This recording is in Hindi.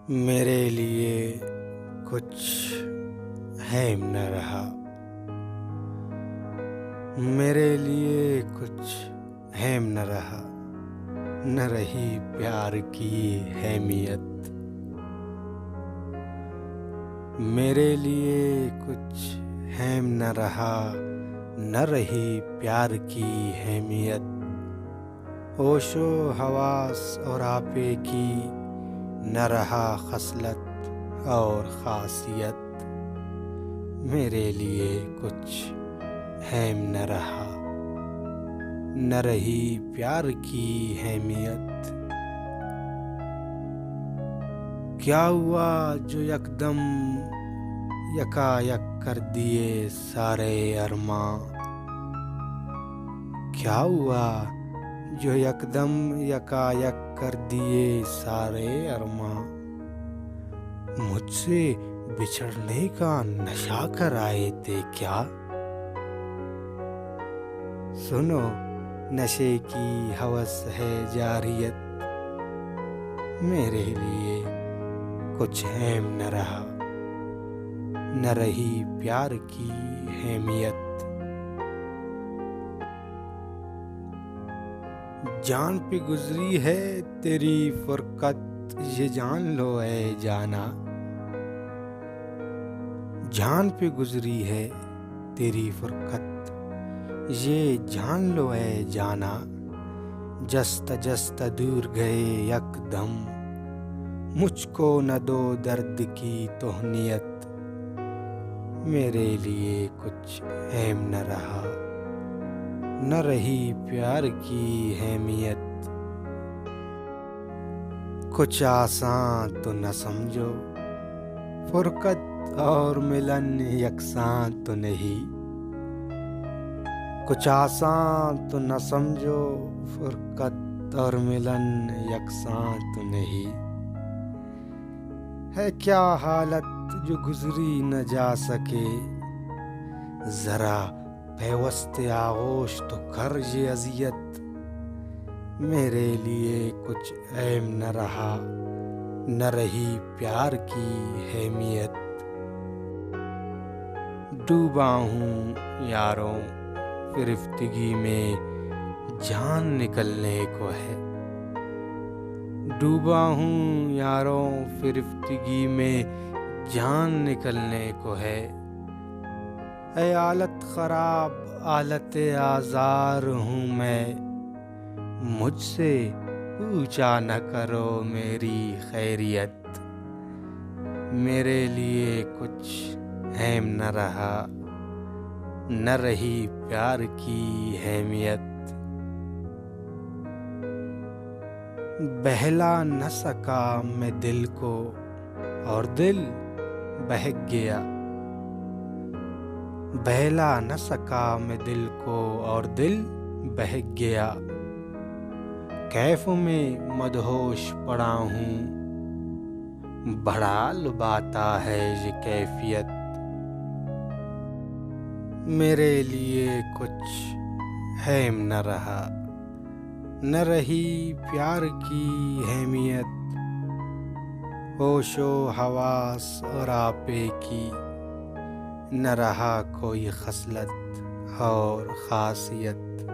मेरे लिए कुछ अहम न रहा। मेरे लिए कुछ अहम न रहा। न रही प्यार की अहमियत। मेरे लिए कुछ अहम न रहा। न रही प्यार की अहमियत। होशो हवास और आपे की न रहा खसलत और खासियत। मेरे लिए कुछ अहम न रहा। न रही प्यार की अहमियत। क्या हुआ जो यकदम यकायक कर दिए सारे अरमां। क्या हुआ जो यकदम यकायक कर दिए सारे अरमां। मुझसे बिछड़ने का नशा कर आए थे क्या। सुनो नशे की हवस है जारियत। मेरे लिए कुछ अहम न रहा। न रही प्यार की अहमियत। जान पे गुजरी है तेरी फुरकत ये जान लो ऐ जाना। जान पे गुजरी है तेरी फुरकत ये जान लो ऐ जाना। जस्त जस्त दूर गए यकदम मुझको न दो दर्द की तोहनियत। मेरे लिए कुछ अहम न रहा। न रही प्यार की अहमियत। कुछ आसान तो न समझो फुरकत और मिलन यकसान तो नहीं। कुछ आसान तो न समझो फुरकत और मिलन यकसान तो नहीं। है क्या हालत जो गुजरी न जा सके। जरा पैवस्ते आगोश तो कर ये अजियत। मेरे लिए कुछ अहम न रहा। न रही प्यार की अहमियत। डूबा हूँ यारों फिरिफ्तिगी में जान निकलने को है। डूबा हूँ यारों फिरिफ्तिगी में जान निकलने को है। ऐ आलत खराब आलत आज़ार हूँ मैं। मुझसे पूछा न करो मेरी खैरियत। मेरे लिए कुछ अहम न रहा। न रही प्यार की अहमियत। बहला न सका मैं दिल को और दिल बहक गया। बहला न सका मैं दिल को और दिल बहक गया। कैफ में मदहोश पड़ा हूँ बड़ा लुभाता है ये कैफियत। मेरे लिए कुछ अहम न रहा। न रही प्यार की अहमियत। होशो हवास और आपे की न रहा कोई खसलत और खासियत।